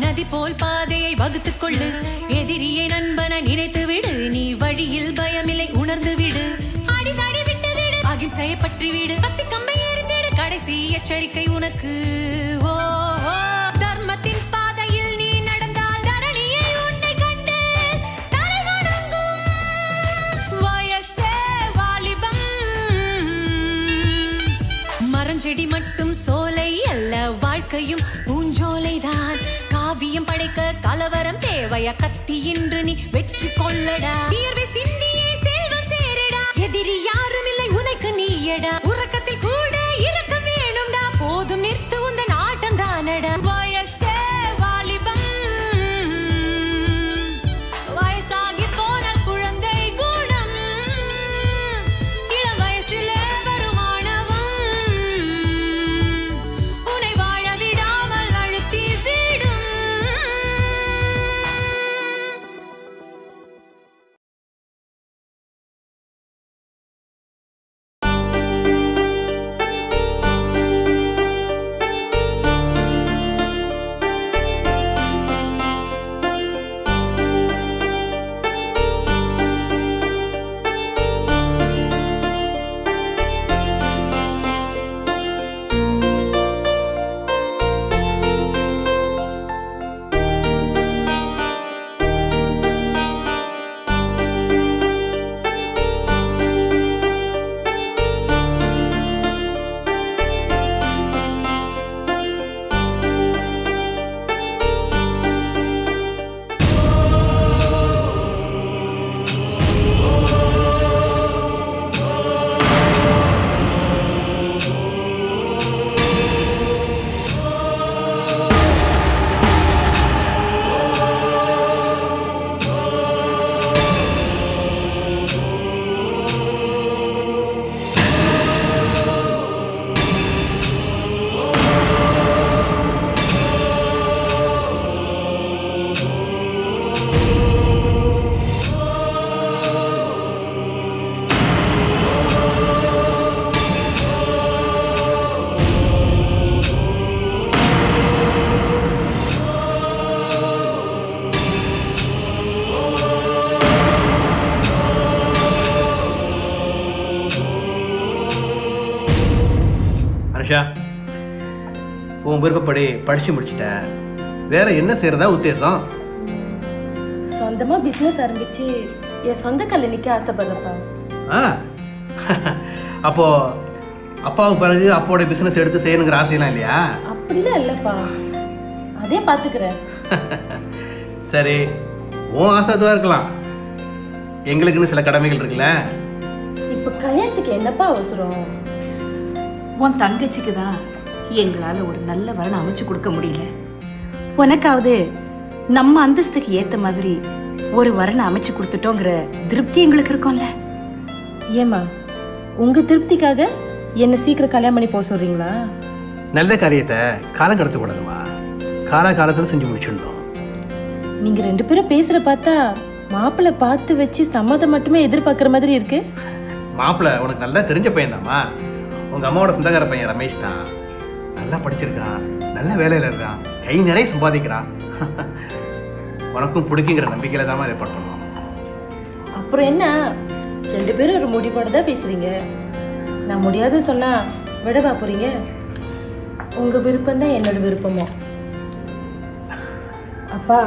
நதி போல் பாதையை வகுத்துக் கொள்ளு. எதிரியை நண்பன நினைத்து விடு. நீ வழியில் பயமில்லை உணர்ந்து விடு. அடிதடி விட்டு விடு. அகிம்சையை பற்றி விடு. கத்தி கம்பை எறிந்திடு. கடைசி எச்சரிக்கை உனக்கு. ஓ தர்மத்தின் பாதையில் நீ நடந்தால் தரணியை உன்னை கண்டு தலை வணங்கும். வயசே வாலிபம். மரஞ்செடி மட்டும் சோலை அல்ல, வாழ்க்கையும் பூஞ்சோலைதான். காவியம் படைக்க கலவரம் தேவையா? கத்தி இன்று நீ வெற்றி கொள்ளடா. வியர்வை சிந்தியே செல்வம் சேரடா. எதிரி யாரும் இல்லை உனக்கு நீயடா. உறக்கத்தில் கூட இருக்க வேணும்டா. போதும் நிறுத்து உந்தன் ஆட்டம் தானடா. வயசே வாலிபம். வயசாகி போனால் குழந்தை குணம். இளம் வயசிலே வரும் ஆணவம் உன்னை வாழ விடாமல் அழுத்தி விடும். உன் விருப்பப்படி படிச்சு முடிச்சிட்ட. வேற என்ன செய்யறதா உத்தேசம்? சொந்தமா பிசினஸ் ஆரம்பிச்சு என் சொந்த கால்ல நிக்க ஆசைப்படுறப்பா. அப்போ அப்பாவுக்கு பிறகு அப்போட பிசினஸ் எடுத்து செய்யணுங்கிற ஆசையெல்லாம் இல்லையா? அப்படிலாம் இல்லப்பா, அதே பாத்துக்கிறேன். சரி, உன் ஆசை அதுவா இருக்கலாம். எங்களுக்குன்னு சில கடமைகள் இருக்குல்ல. இப்ப கல்யாணத்துக்கு என்னப்பா அவசரம்? உன் தங்கச்சிக்கு தான் எங்களால் ஒரு நல்ல வரனை அமைச்சு கொடுக்க முடியல. உனக்காவது நம்ம அந்தஸ்துக்கு ஏற்ற மாதிரி ஒரு வரனை அமைச்சு கொடுத்துட்டோங்கிற திருப்தி எங்களுக்கு இருக்கும்ல. ஏமா உங்க திருப்திக்காக என்ன சீக்கிரம் கல்யாணம் பண்ணி போக சொல்றீங்களா? நல்ல காரியத்தை காலம் கடத்த கூடாதுமா, காலகாலத்தில் செஞ்சு முடிச்சிடணும். நீங்க ரெண்டு பேரும் பேசுற பார்த்தா மாப்பிள்ளை பார்த்து வச்சு சம்மதம் மட்டுமே எதிர்பார்க்குற மாதிரி இருக்கு. மாப்பிள்ளை உனக்கு நல்லா தெரிஞ்ச பையன் தான்மா. உங்க அம்மாவோட சொந்தக்கார பையன் ரமேஷ் தான். நல்லா படிச்சிருக்கான், நல்ல வேலையில் இருக்கான், கை நிறைய சம்பாதிக்கிறான். உனக்கும் பிடிக்குங்கிற நம்பிக்கையில தான் ஏற்பாடு பண்ணுவோம். அப்புறம் என்ன, ரெண்டு பேரும் ஒரு முடிவோட தான் பேசுறீங்க. நான் முடியாது சொன்னா விடவா போறீங்க? உங்க விருப்பம் தான் என்னோட விருப்பமோ. அப்பா,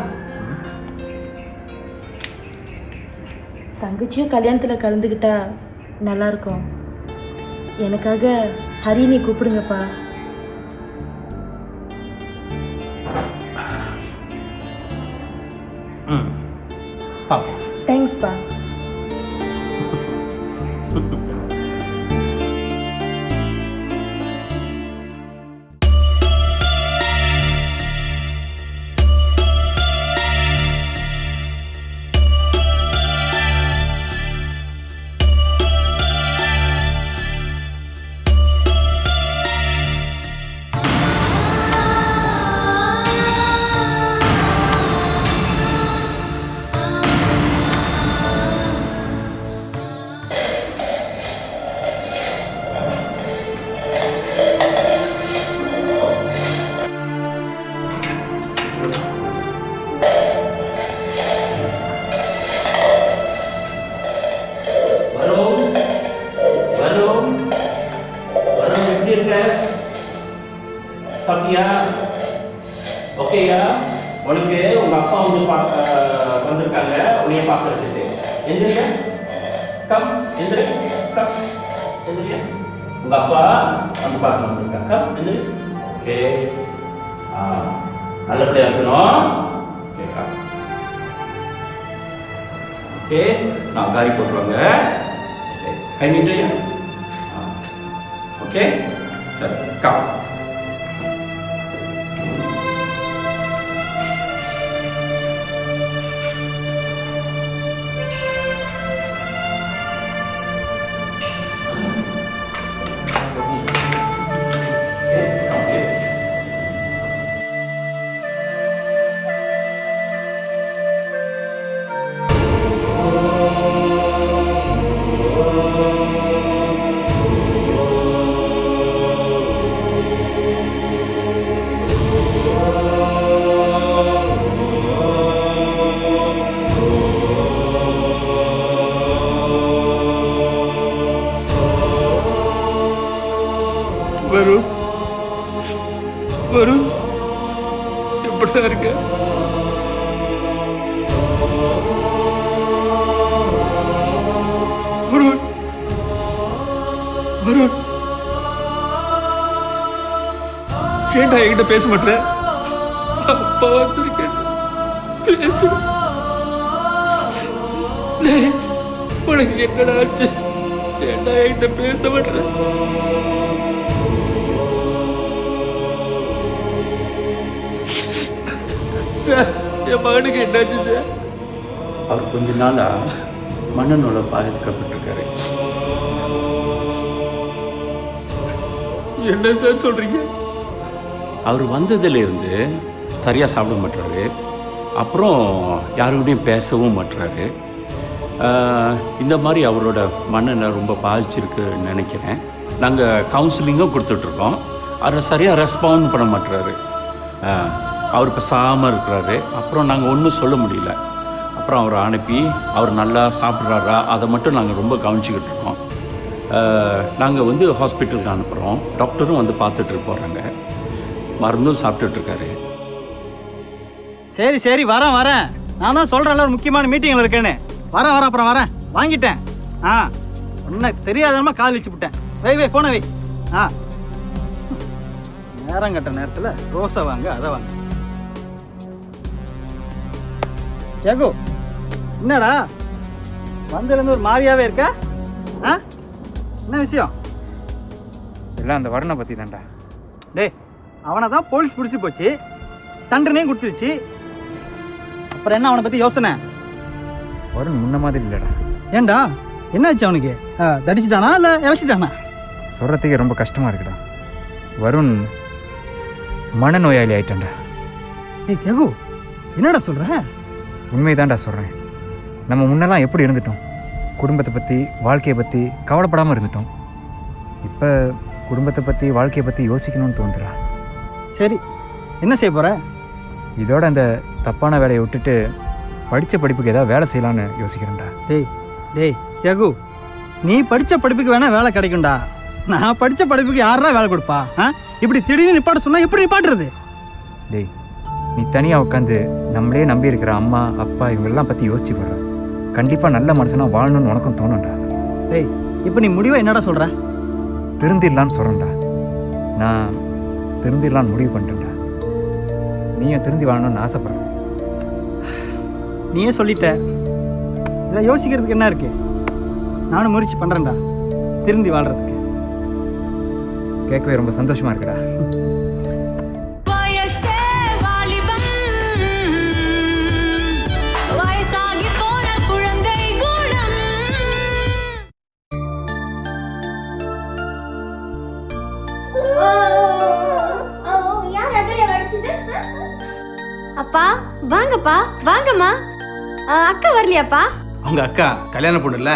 தங்கச்சியும் கல்யாணத்தில் கலந்துக்கிட்டா நல்லா இருக்கும். எனக்காக ஹரிணி கூப்பிடுங்கப்பா. தேங்க்ஸ்ப்பா. சாப்பிட்டியா? ஓகேயா? உனக்கு உங்க அப்பா வந்து வந்திருக்காங்க உன்னைய பார்க்கறதுக்கு. எந்திரியா? கம் எந்திரி. கம் எந்திரியா? உங்க அப்பா வந்து பார்க்க வந்திருக்காங்க. கம் எந்திரி. ஓகே. நல்லபடியா இருக்கணும். ஓகே. நான் காரி போட்டுருவாங்க. கை நீட்டுறியா? ஓகே. சரி கம். வருண், வருண் எப்படிதான் இருக்க? வருண், வருண் ஏன்டா என்கிட்ட பேச மாட்டேன்? அப்பா வந்திருக்கேன், பேசு. உனக்கு என்னடா ஆச்சு? ஏன்டா என்கிட்ட பேச மாட்டேன்? சார், என் மகனுக்கு என்னாச்சு சார்? அவர் கொஞ்ச நாளா மன்னனோட பாதிக்கப்பட்டிருக்காரு. என்ன சார் சொல்றீங்க? அவர் வந்ததுலேருந்து சரியாக சாப்பிட மாட்டாரு. அப்புறம் யாருக்கிட்டையும் பேசவும் மாட்டுறாரு. இந்த மாதிரி அவரோட மனநிலை ரொம்ப பாதிச்சிருக்குன்னு நினைக்கிறேன். நாங்கள் கவுன்சிலிங்கும் கொடுத்துட்ருக்கோம். அதை சரியாக ரெஸ்பாண்ட் பண்ண மாட்டுறாரு. அவர் பேசாமல் இருக்கிறாரு. அப்புறம் நாங்கள் ஒன்றும் சொல்ல முடியல. அப்புறம் அவரை அனுப்பி அவர் நல்லா சாப்பிட்றாரா அதை மட்டும் நாங்கள் ரொம்ப கவனிச்சிக்கிட்டு இருக்கோம். நாங்கள் வந்து ஹாஸ்பிட்டலுக்கு அனுப்புகிறோம். டாக்டரும் வந்து பார்த்துட்டு போகிறாங்க. மருந்தும் சாப்பிட்டுட்ருக்காரு. சரி சரி, வரேன் வரேன். நான் தான் சொல்கிறேன்ல ஒரு முக்கியமான மீட்டிங்கில் இருக்கேன்னு. வரேன் அப்புறம் வரேன். வாங்கிட்டேன். ஒன்றும் தெரியாதமா கால் வச்சு விட்டேன். வை ஃபோனை வை. நேரம் கட்ட நேரத்தில் ரோஸை வாங்க, அதை வாங்க. ஜகு, என்னடா வந்ததுலேருந்து ஒரு மாதிரியாவே இருக்கா? என்ன விஷயம்? எல்லாம் அந்த வருணை பற்றி தான்டா. டேய், அவனை தான் போலீஸ் பிடிச்சி போச்சு, தண்டனையும் கொடுத்துருச்சு. அப்புறம் என்ன அவனை பற்றி யோசனை? வருண் முன்ன மாதிரி இல்லைடா. ஏண்டா என்னாச்சு அவனுக்கு? தடிச்சிட்டானா இல்லை இழைச்சிட்டானா? சொல்கிறதுக்கே ரொம்ப கஷ்டமாக இருக்குடா. வருண் மனநோயாளி ஆயிட்டான்டா. ஏய் ஜகு, என்னடா சொல்கிற? உண்மைதான்டா சொல்கிறேன். நம்ம முன்னெல்லாம் எப்படி இருந்துட்டோம்? குடும்பத்தை பற்றி வாழ்க்கையை பற்றி கவலைப்படாமல் இருந்துட்டோம். இப்போ குடும்பத்தை பற்றி வாழ்க்கையை பற்றி யோசிக்கணும்னு தோன்றுறா. சரி, என்ன செய்ய போகிற? இதோட அந்த தப்பான வேலையை விட்டுட்டு படித்த படிப்புக்கு ஏதாவது வேலை செய்யலான்னு யோசிக்கிறேன்டா. டேய் ஜகு, நீ படித்த படிப்புக்கு வேணால் வேலை கிடைக்கும்டா. நான் படித்த படிப்புக்கு யாரா வேலை கொடுப்பா? இப்படி திடீர்னு நிப்பாட்ட சொன்னால் எப்படி நிப்பாட்டுறது? டேய், நீ தனியாக உட்காந்து நம்மளே நம்பி இருக்கிற அம்மா அப்பா இவங்கெல்லாம் பற்றி யோசிச்சு போடுற. கண்டிப்பாக நல்ல மனுஷனா வாழணும்னு உனக்கும் தோணும்டா. டேய் இப்போ நீ முடிவை என்னடா சொல்கிற? திருந்திடலான்னு சொல்கிறேன்டா. நான் திருந்திடலான்னு முடிவு பண்ணிட்டேன்டா. நீயும் திருந்தி வாழணும்னு ஆசைப்படுறேன். நீயே சொல்லிட்ட, இதை யோசிக்கிறதுக்கு என்ன இருக்கு? நானும் முயற்சி பண்ணுறேன்டா திருந்தி வாழ்கிறதுக்கு. கேட்கவே ரொம்ப சந்தோஷமாக இருக்குடா. வயசே வாலிபம், வயசாகி போன குழந்தை குணம். அப்பா வாங்கப்பா, வாங்கம்மா. அக்கா வரலையாப்பா? உங்க அக்கா கல்யாண பொண்ணு இல்ல,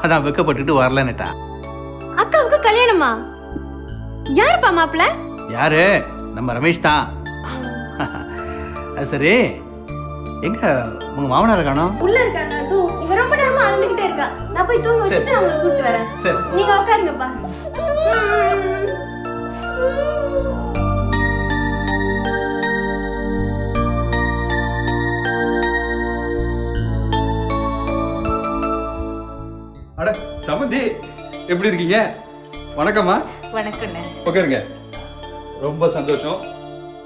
அதான் வெக்கப்பட்டுட்டு வரலன்னுட்டா. அக்காவுக்கு கல்யாணமா? யாருப்பா மாப்பிள்ள? யாரு? நம்ம ரமேஷ் தான். அது சரி, எங்க உங்க மாமனார் காணோம்? உள்ள இருக்காங்க. இவ ரொம்ப நேரமா அழுந்துகிட்டே இருக்கா. நான் போய் தூங்க வச்சுட்டு அவங்களை கூட்டிட்டு வரேன். நீங்க உட்காருங்கப்பா. அட சமந்தி, எப்படி இருக்கீங்க? வணக்கம்மா. வணக்கண்ணே. உட்காருங்க. ரொம்ப சந்தோஷம்.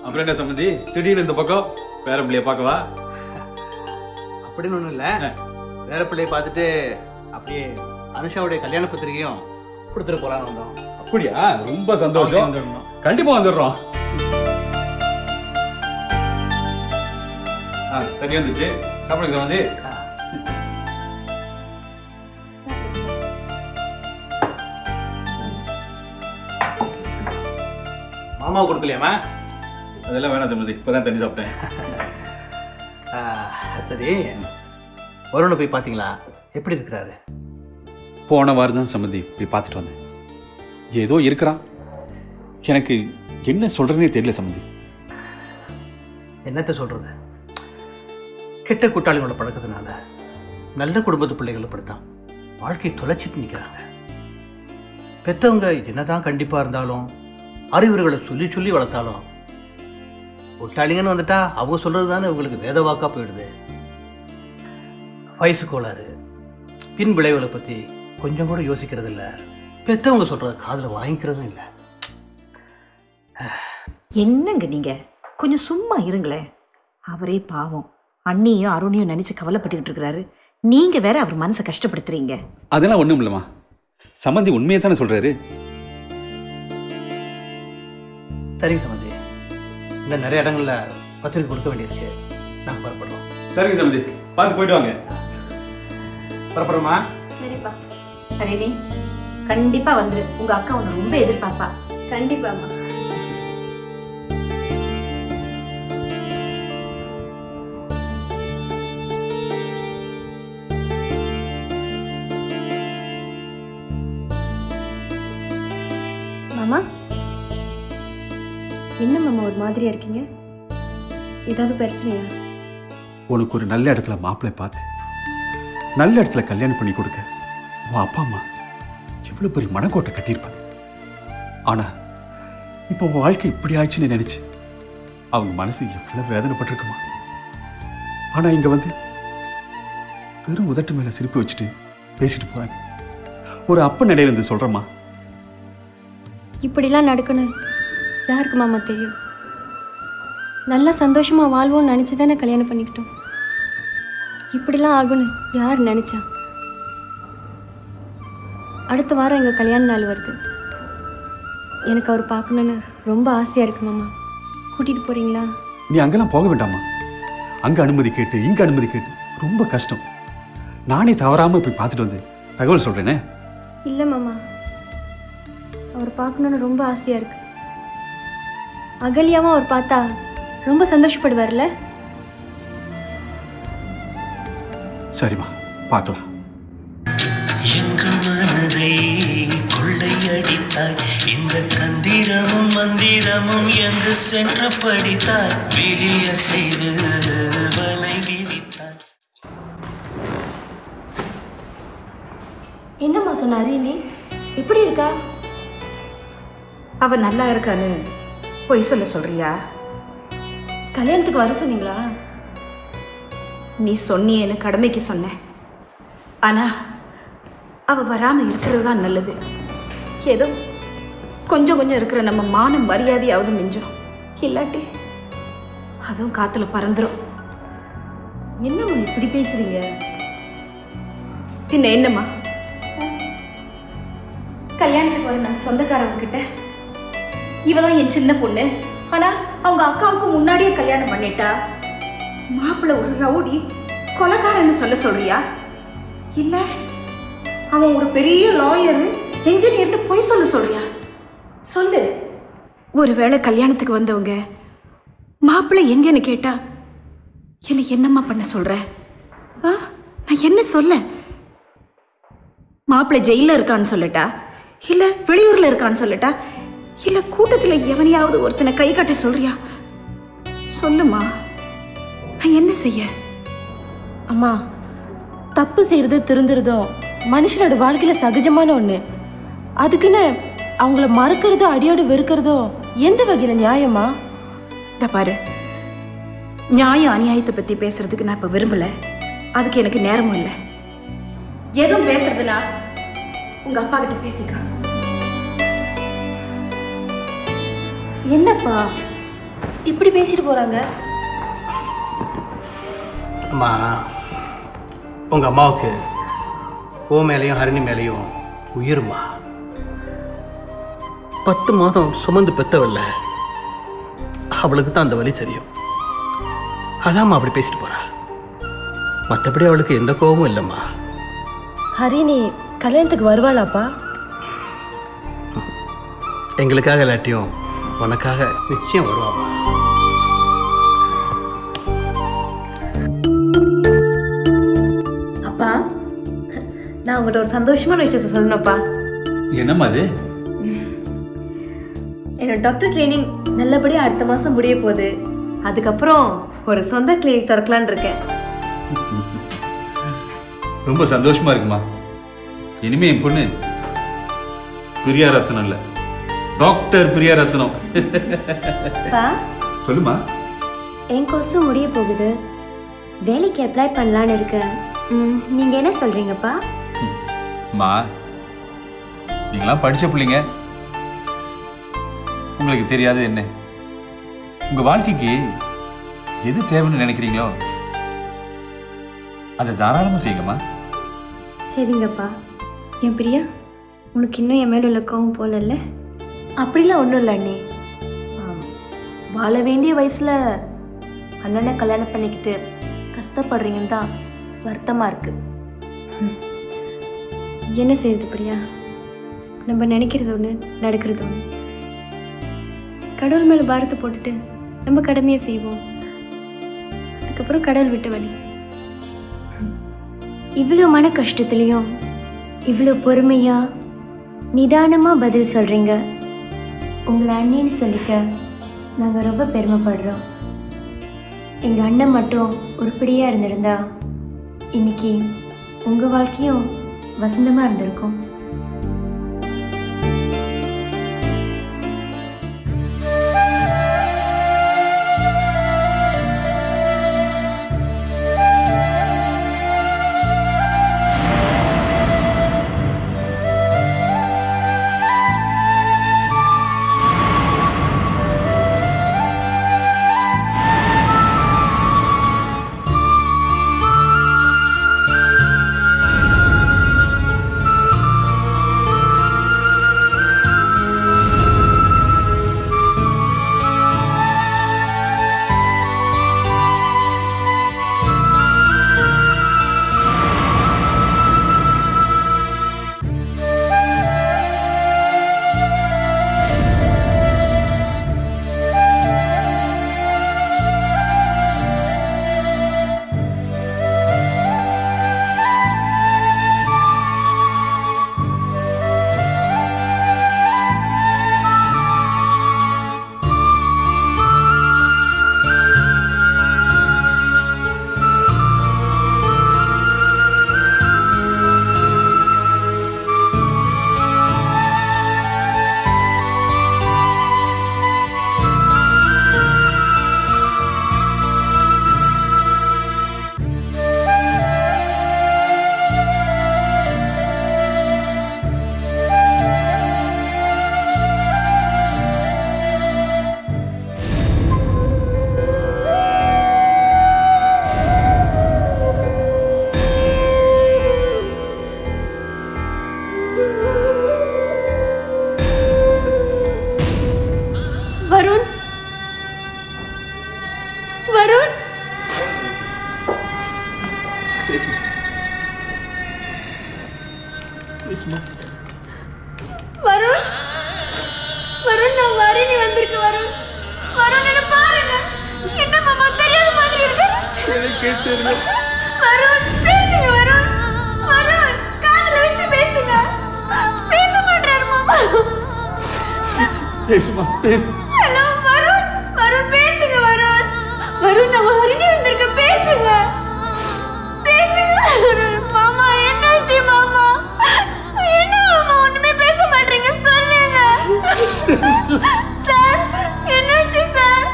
அப்புறம் என்ன சமந்தி, திடீர்னு இந்த பக்கம் வேற பிள்ளைய பார்க்கவா? அப்படின்னு ஒண்ணும் இல்ல, வேற பிள்ளைய பார்த்துட்டு அப்படியே அனுஷாவுடைய கல்யாண பத்திரிகையும் கொடுத்துட்டு போலான்னு வந்தோம். அப்படியா? ரொம்ப சந்தோஷம். கண்டிப்பா வந்துடுறோம். சரி வந்துச்சு. சாப்பிடுங்க சமந்தி. மாமாவை கொடுக்கலையாமா? அதெல்லாம் வேணாம் சமந்தி, இப்பதான் தண்ணி சாப்பிட்டேன். சரி, வருணை போய் பார்த்தீங்களா? எப்படி இருக்கிறாரு? போன வாரம் தான் சமந்தி போய் பார்த்துட்டு வந்தேன். ஏதோ இருக்கிறான். எனக்கு என்ன சொல்றதுனே தெரியல சமந்தி. என்னத்த சொல்றது? கெட்ட கூட்டாளிகளோட பழக்கத்தினால நல்ல குடும்பத்து பிள்ளைகளை படுத்தான் வாழ்க்கையை தொலைச்சிட்டு நிற்கிறாங்க. பெற்றவங்க என்னதான் கண்டிப்பா இருந்தாலும் அறிவுரைகளை சொல்லி சொல்லி வளர்த்தாலும் கூட்டாளிங்கன்னு வந்துட்டா அவங்க சொல்றது தானே இவங்களுக்கு வேத வாக்கா போயிடுது. வயசு கோளாறு, பின் விளைவுகளை பத்தி கொஞ்சம் கூட யோசிக்கிறது இல்லை. பெற்றவங்க சொல்றத காதுல வாங்கிக்கிறதும் இல்லை. என்னங்க நீங்க கொஞ்சம் சும்மா இருங்களேன். அவரே பாவம் அண்ணியும் அருணையும் நினைச்சு கவலைப்பட்டுக்கிட்டு இருக்கிறாரு. நீங்க வேற அவர் மனசை கஷ்டப்படுத்துறீங்க. அதெல்லாம் ஒண்ணும் இல்லம்மா. சமந்தி உண்மையை தானே சொல்றாரு. சரிங்க சமந்தி, இந்த நிறைய இடங்கள்ல பத்திரிக்கை கொடுக்க வேண்டியிருக்கு. நாங்கள் புறப்படுறோம். சரிங்க சமந்தி, பார்த்து போயிட்டு வாங்க. புறப்படுறோமா? சரிப்பா. சரி, நீ கண்டிப்பா வந்துரு. உங்க அக்கா உன்னை ரொம்ப எதிர்பார்ப்பா. கண்டிப்பாம்மா. மாமா, என்ன மாமா ஒரு மாதிரியா இருக்கீங்க? ஏதாவது பிரச்சனையா? உனக்கு ஒரு நல்ல இடத்துல மாப்பிள்ளை பார்த்து நல்ல இடத்துல கல்யாணம் பண்ணி கொடுக்க உன் அப்பா அம்மா எவ்வளவு பெரிய மனக்கோட்டை கட்டியிருப்பாங்க. ஆனா இப்போ உன் வாழ்க்கை இப்படி ஆயிடுச்சுன்னு நினைச்சு அவங்க மனசு எவ்வளவு வேதனைப்பட்டிருக்குமா. ஆனா இங்க வந்து வெறும் உதட்டு மேல சிரிப்பு வச்சுட்டு பேசிட்டு போறாங்க. ஒரு அப்ப நிலையில இருந்து சொல்றமா, இப்படிலாம் நடக்கணும் யாருக்கு மாமா தெரியும்? நல்லா சந்தோஷமா வாழ்வோம்னு நினச்சி தானே கல்யாணம் பண்ணிக்கிட்டோம். இப்படிலாம் ஆகும்னு யார் நினைச்சா? அடுத்த வாரம் எங்கள் கல்யாண நாள் வருது. எனக்கு அவர் பார்க்கணுன்னு ரொம்ப ஆசையாக இருக்கு மாமா. கூட்டிகிட்டு போகிறீங்களா? நீ அங்கெல்லாம் போக வேண்டாமா. அங்க அனுமதி கேட்டு இங்க அனுமதி கேட்டு ரொம்ப கஷ்டம். நானே தவறாம போய் பார்த்துட்டு வந்து தகவல் சொல்றேனே. இல்லை மாமா, அவர் பார்க்கணுன்னு ரொம்ப ஆசையாக இருக்கு. அகல்யாவும் அவர் பார்த்தா ரொம்ப சந்தோஷப்படுவார்ல? சரிம்மா, பார்க்கலாம். எங்கள் மனதை கொள்ளையடித்தாய், இந்த தந்திரமும் மந்திரமும் எங்கு சென்று படித்தாய், விழிய செய்து வலை விரித்தாய். என்னம்மா சொன்னாரு? நீ எப்படி இருக்கா? அவ நல்லா இருக்கான்னு பொய் சொல்ல சொல்றியா? கல்யாணத்துக்கு வர சொன்னீங்களா? நீ சொன்னியேன்னு கடமைக்கு சொன்னேன். ஆனா அவ வராம இருக்கிறது தான் நல்லது. ஏதோ கொஞ்சம் கொஞ்சம் இருக்கிற நம்ம மானம் மரியாதையாவது மிஞ்சும். இல்லாட்டி அதுவும் காத்துல பறந்துடும். என்னம்மா இப்படி பேசுறீங்க? பின்ன என்னம்மா, கல்யாணத்துக்கு வர நான் சொந்தக்காரவங்க கிட்ட இவதான் என் சின்ன பொண்ணு, ஆனா அவங்க அக்காவுக்கு முன்னாடியே கல்யாணம் பண்ணிட்டா, மாப்பிள்ளை ஒரு ரவுடி கொலைக்காரன்னு சொல்றியா? இல்ல அவன் ஒரு பெரிய லாயரு என்ஜினியர்னு போய் சொல்றியா? சொல்லு. ஒருவேளை கல்யாணத்துக்கு வந்தவங்க மாப்பிள்ளை எங்கன்னு கேட்டா என்னை என்னம்மா பண்ண சொல்ற? நான் என்ன சொல்ல? மாப்பிள்ளை ஜெயில இருக்கான்னு சொல்லட்டா, இல்ல வெளியூர்ல இருக்கான்னு சொல்லட்டா, இல்ல கூட்டத்துல எவனையாவது ஒருத்தனை கை கட்ட சொல்றியா? சொல்லுமா, நான் என்ன செய்ய? அம்மா, தப்பு செய்யறது திருந்துறதும் மனுஷனோட வாழ்க்கையில சகஜமான ஒண்ணு. அதுக்குன்னு அவங்கள மறுக்கிறதோ அடியோடு வெறுக்கிறதோ எந்த வகையில நியாயமா? இத பாரு, நியாயம் அநியாயத்தை பத்தி பேசுறதுக்கு நான் இப்ப விரும்பல. அதுக்கு எனக்கு நேரமும் இல்லை. எதுவும் பேசுறதுனா உங்க அப்பா கிட்ட பேசிக்க. என்னப்பா இப்படி பேசிட்டு போறாங்க? அம்மா, உங்க அம்மாவுக்கு ஓ மேலையும் ஹரிணி மேலையும் உயிர்மா. 10 மாதம் சுமந்து பெத்தவல்ல, அவளுக்கு தான் அந்த வலி தெரியும். அதாம்மா அப்படி பேசிட்டு போறா. மற்றபடி அவளுக்கு எந்த கோபமும் இல்லைம்மா. ஹரிணி கல்யாணத்துக்கு வருவாளாப்பா? எங்களுக்காக இல்லாட்டியும் உனக்காக நிச்சயம் வருவாம்மா. அப்பா, நான் உங்கள்கிட்ட ஒரு சந்தோஷமான விஷயத்தை சொல்லணும்ப்பா. என்னம்மா அது? என்னோட டாக்டர் ட்ரைனிங் நல்லபடியாக அடுத்த மாதம் முடிய போகுது. அதுக்கப்புறம் ஒரு சொந்த கிளினிக் திறக்கலான்னு இருக்கேன். ரொம்ப சந்தோஷமா இருக்குமா. இனிமே என் பொண்ணு பிரியா ரத்னம் இல்ல, டாக்டர் பிரியா ரத்னம். சொல்லுமா. என் கோர்ஸும் முடிய போகுது, வேலைக்கு அப்ளை பண்ணலான்னு இருக்கேன். நீங்கள் என்ன சொல்கிறீங்கப்பா? அம்மா, நீங்களாம் படித்த பிள்ளைங்க, உங்களுக்கு தெரியாது என்ன? உங்கள் வாழ்க்கைக்கு எது தேவைன்னு நினைக்கிறீங்களோ அதை தாராளமாக செய்யுங்கம்மா. சரிங்கப்பா. என் பிரியா, உனக்கு இன்னும் என் மேலே உள்ள கோவம் போகல? அப்படிலாம் ஒன்றும் இல்லை அண்ணி. வாழ வேண்டிய வயசில் அண்ணனை கல்யாணம் பண்ணிக்கிட்டு கஷ்டப்படுறீங்கன்னு தான் வருத்தமாக இருக்குது. என்ன செய்யுது பிரியா, நம்ம நினைக்கிறது ஒன்று, நடக்கிறது ஒன்று. கடவுள் மேலே பாரத்தை போட்டுட்டு நம்ம கடமையை செய்வோம். அதுக்கப்புறம் கடவுள் விட்ட வழி. இவ்வளோ மன கஷ்டத்துலேயும் இவ்வளோ பொறுமையாக நிதானமாக பதில் சொல்கிறீங்க. உங்களை அண்ணின்னு சொல்லிக்க நாங்கள் ரொம்ப பெருமைப்படுறோம். எங்கள் அண்ணன் மட்டும் உருப்படியாக இருந்திருந்தா இன்னைக்கு உங்கள் வாழ்க்கையும் வசந்தமாக இருந்திருக்கும். வருண் வருண் வருண் நான் வாரினி வந்திருக்கு வருண் வருண் என்ன பாருங்க என்ன மாமா தெரியாத மாதிரி இருக்காரு வருண் பேசுங்க வருண் வருண் காதுல வச்சு பேசுங்க பேச மாட்டாரு மாமா பேசுமா பேசு ஹலோ வருண் வருண் பேசுங்க வருண் வருண் நான் வாரினி வந்திருக்கு பேசுங்க பேசுங்க வருண் மாமா என்னாச்சு மாமா என்ன மாமா ஒண்ணுமே பேச மாட்டீங்க சொல்லுங்க சார் என்னாச்சு சார்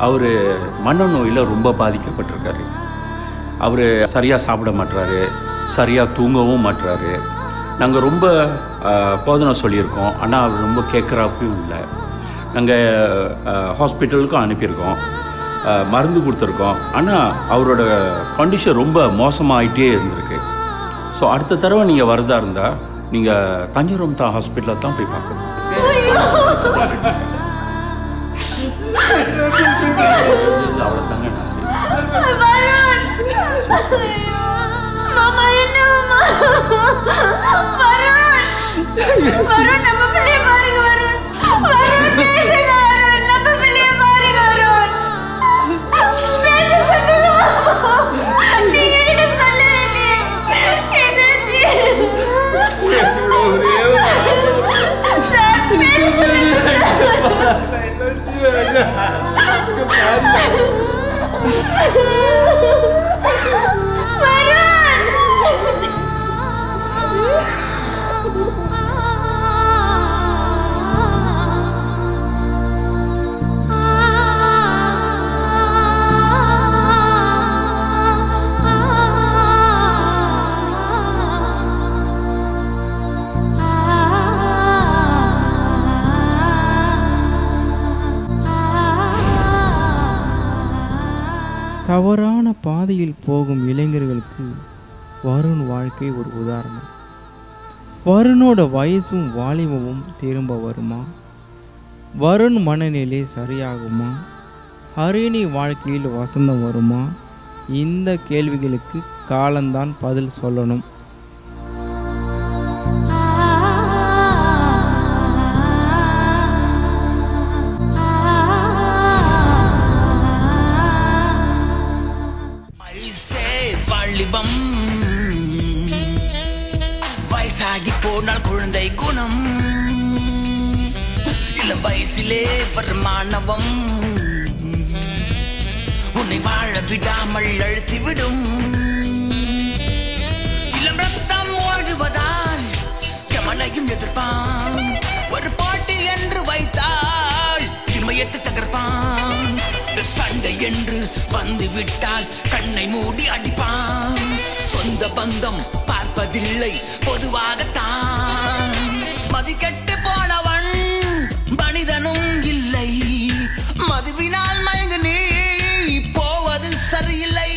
அவர் மனநோயில் ரொம்ப பாதிக்கப்பட்டிருக்காரு. அவர் சரியாக சாப்பிட மாட்டுறாரு, சரியாக தூங்கவும் மாட்டுறாரு. நாங்கள் ரொம்ப போதனை சொல்லியிருக்கோம், ஆனால் அவர் ரொம்ப கேட்குறாப்பும் இல்லை. நாங்கள் ஹாஸ்பிட்டலுக்கும் அனுப்பியிருக்கோம், மருந்து கொடுத்துருக்கோம். ஆனால் அவரோட கண்டிஷன் ரொம்ப மோசமாகிட்டே இருந்திருக்கு. ஸோ அடுத்த தடவை நீங்கள் வரதா இருந்தால் நீங்கள் தஞ்சாவூர் தான் ஹாஸ்பிட்டலில் தான் போய் பார்க்கணும். அவ்வளோ தாங்க நான் செய்வேன். மாமா என்ன வருண் நம்ம பிள்ளைய பாருங்க வருண் வருண் பேசுங்க வருண் நம்ம பிள்ளைய பாருங்க வருண் பேச சொல்லுங்க மாமா நீங்க என்ன சொல்லுங்க என்னாச்சு சார் தவறான பாதையில் போகும் இளைஞர்களுக்கு வருண் வாழ்க்கை ஒரு உதாரணம். வருணோட வயசும் வாலிபமும் திரும்ப வருமா? வருண் மனநிலை சரியாகுமா? ஹரிணி வாழ்க்கையில் வசந்தம் வருமா? இந்த கேள்விகளுக்கு காலம்தான் பதில் சொல்லணும். வயசாகி போனால் குழந்தை குணம், இளம் வயசிலே வரும் மாணவம் உன்னை வாழ விடாமல் அழுத்திவிடும். இளம் ரத்தம் ஓடுவதால் யமனையும் எதிர்ப்பான். ஒரு போட்டி என்று வைத்தால் இமயத்தை தகர்ப்பான். சண்டை என்று வந்து விட்டால் கண்ணை மூடி அடிப்பான். சொந்த பந்தம் பார்ப்பதில்லை பொதுவாகத்தான். மதிக்கெட்டு போனவன் மனிதனும் இல்லை. மதுவினால் மயங்கு நீ போவது சரியில்லை.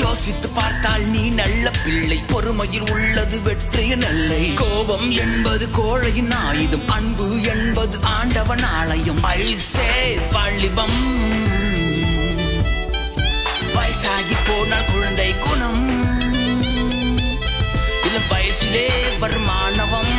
யோசித்து பார்த்தால் நீ நல்ல பிள்ளை. பொறுமையில் உள்ளது வெற்றியின் எல்லை. கோபம் என்பது கோழையின் ஆயுதம். அன்பு என்பது ஆண்டவன் ஆலயம். ஐசே வாலிபம் வயசாகி போனால் குழந்தை குணம், இளம் வயசிலே வரும் மாணவம்